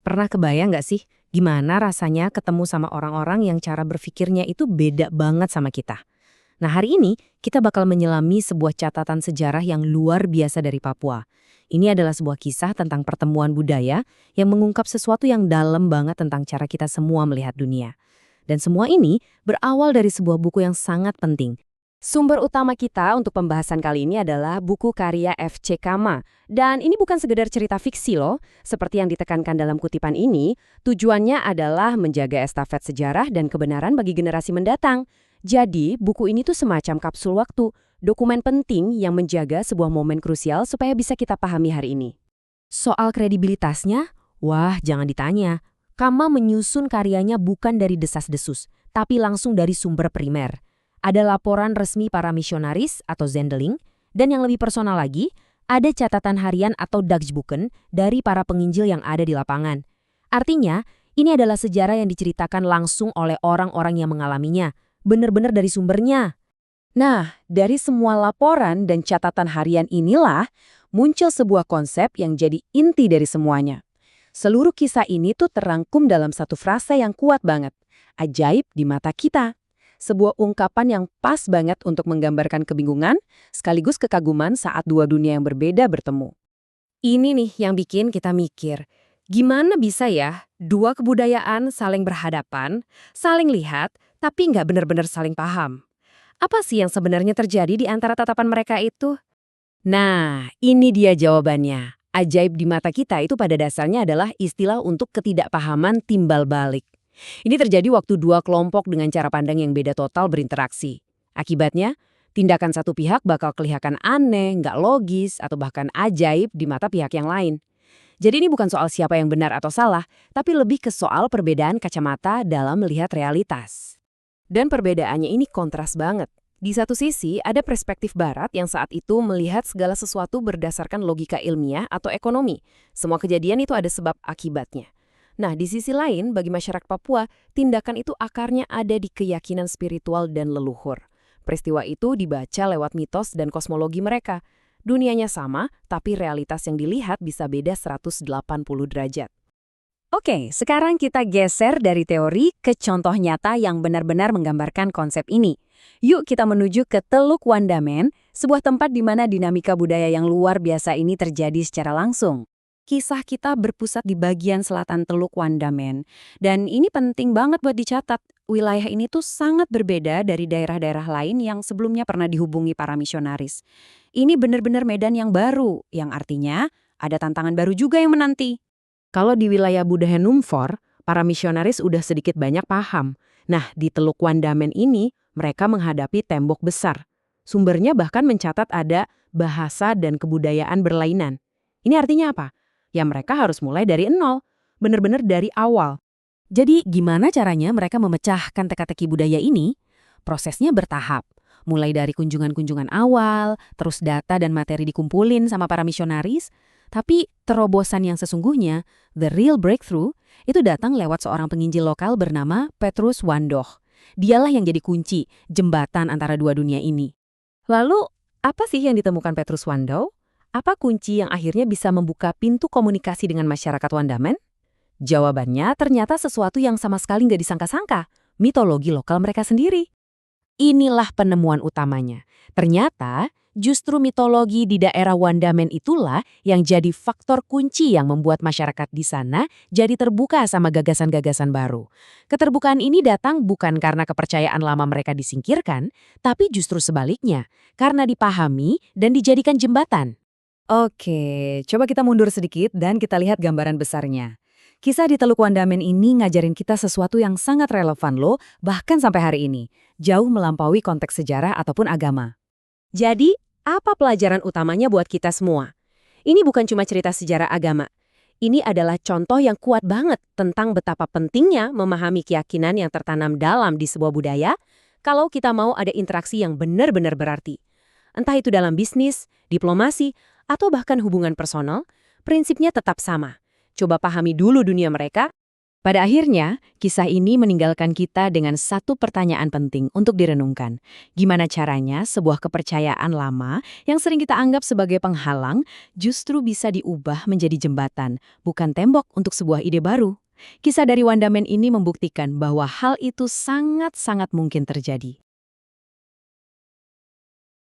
Pernah kebayang nggak sih gimana rasanya ketemu sama orang-orang yang cara berpikirnya itu beda banget sama kita? Nah, hari ini kita bakal menyelami sebuah catatan sejarah yang luar biasa dari Papua. Ini adalah sebuah kisah tentang pertemuan budaya yang mengungkap sesuatu yang dalam banget tentang cara kita semua melihat dunia. Dan semua ini berawal dari sebuah buku yang sangat penting. Sumber utama kita untuk pembahasan kali ini adalah buku karya F.C. Kama. Dan ini bukan sekedar cerita fiksi loh. Seperti yang ditekankan dalam kutipan ini, tujuannya adalah menjaga estafet sejarah dan kebenaran bagi generasi mendatang. Jadi, buku ini tuh semacam kapsul waktu, dokumen penting yang menjaga sebuah momen krusial supaya bisa kita pahami hari ini. Soal kredibilitasnya, wah jangan ditanya. Kama menyusun karyanya bukan dari desas-desus, tapi langsung dari sumber primer. Ada laporan resmi para misionaris atau zendeling, dan yang lebih personal lagi, ada catatan harian atau dagsboeken dari para penginjil yang ada di lapangan. Artinya, ini adalah sejarah yang diceritakan langsung oleh orang-orang yang mengalaminya, benar-benar dari sumbernya. Nah, dari semua laporan dan catatan harian inilah muncul sebuah konsep yang jadi inti dari semuanya. Seluruh kisah ini tuh terangkum dalam satu frasa yang kuat banget, ajaib di mata kita. Sebuah ungkapan yang pas banget untuk menggambarkan kebingungan sekaligus kekaguman saat dua dunia yang berbeda bertemu. Ini nih yang bikin kita mikir, gimana bisa ya dua kebudayaan saling berhadapan, saling lihat, tapi nggak benar-benar saling paham? Apa sih yang sebenarnya terjadi di antara tatapan mereka itu? Nah, ini dia jawabannya. Ajaib di mata kita itu pada dasarnya adalah istilah untuk ketidakpahaman timbal balik. Ini terjadi waktu dua kelompok dengan cara pandang yang beda total berinteraksi. Akibatnya, tindakan satu pihak bakal kelihatan aneh, nggak logis, atau bahkan ajaib di mata pihak yang lain. Jadi ini bukan soal siapa yang benar atau salah, tapi lebih ke soal perbedaan kacamata dalam melihat realitas. Dan perbedaannya ini kontras banget. Di satu sisi, ada perspektif barat yang saat itu melihat segala sesuatu berdasarkan logika ilmiah atau ekonomi. Semua kejadian itu ada sebab akibatnya. Nah, di sisi lain, bagi masyarakat Papua, tindakan itu akarnya ada di keyakinan spiritual dan leluhur. Peristiwa itu dibaca lewat mitos dan kosmologi mereka. Dunianya sama, tapi realitas yang dilihat bisa beda 180 derajat. Oke, sekarang kita geser dari teori ke contoh nyata yang benar-benar menggambarkan konsep ini. Yuk kita menuju ke Teluk Wandamen, sebuah tempat di mana dinamika budaya yang luar biasa ini terjadi secara langsung. Kisah kita berpusat di bagian selatan Teluk Wandamen. Dan ini penting banget buat dicatat. Wilayah ini tuh sangat berbeda dari daerah-daerah lain yang sebelumnya pernah dihubungi para misionaris. Ini benar-benar medan yang baru, yang artinya ada tantangan baru juga yang menanti. Kalau di wilayah budaya Numfor, para misionaris udah sedikit banyak paham. Nah, di Teluk Wandamen ini, mereka menghadapi tembok besar. Sumbernya bahkan mencatat ada bahasa dan kebudayaan berlainan. Ini artinya apa? Ya mereka harus mulai dari nol, benar-benar dari awal. Jadi gimana caranya mereka memecahkan teka-teki budaya ini? Prosesnya bertahap. Mulai dari kunjungan-kunjungan awal, terus data dan materi dikumpulin sama para misionaris. Tapi terobosan yang sesungguhnya, the real breakthrough, itu datang lewat seorang penginjil lokal bernama Petrus Wandoh. Dialah yang jadi kunci, jembatan antara dua dunia ini. Lalu, apa sih yang ditemukan Petrus Wandoh? Apa kunci yang akhirnya bisa membuka pintu komunikasi dengan masyarakat Wandamen? Jawabannya ternyata sesuatu yang sama sekali nggak disangka-sangka, mitologi lokal mereka sendiri. Inilah penemuan utamanya. Ternyata justru mitologi di daerah Wandamen itulah yang jadi faktor kunci yang membuat masyarakat di sana jadi terbuka sama gagasan-gagasan baru. Keterbukaan ini datang bukan karena kepercayaan lama mereka disingkirkan, tapi justru sebaliknya, karena dipahami dan dijadikan jembatan. Oke, coba kita mundur sedikit dan kita lihat gambaran besarnya. Kisah di Teluk Wandamen ini ngajarin kita sesuatu yang sangat relevan loh, bahkan sampai hari ini. Jauh melampaui konteks sejarah ataupun agama. Jadi, apa pelajaran utamanya buat kita semua? Ini bukan cuma cerita sejarah agama. Ini adalah contoh yang kuat banget tentang betapa pentingnya memahami keyakinan yang tertanam dalam di sebuah budaya kalau kita mau ada interaksi yang benar-benar berarti. Entah itu dalam bisnis, diplomasi, atau bahkan hubungan personal, prinsipnya tetap sama. Coba pahami dulu dunia mereka, Pada akhirnya, kisah ini meninggalkan kita dengan satu pertanyaan penting untuk direnungkan. Gimana caranya sebuah kepercayaan lama yang sering kita anggap sebagai penghalang justru bisa diubah menjadi jembatan, bukan tembok untuk sebuah ide baru. Kisah dari Wandaman ini membuktikan bahwa hal itu sangat-sangat mungkin terjadi.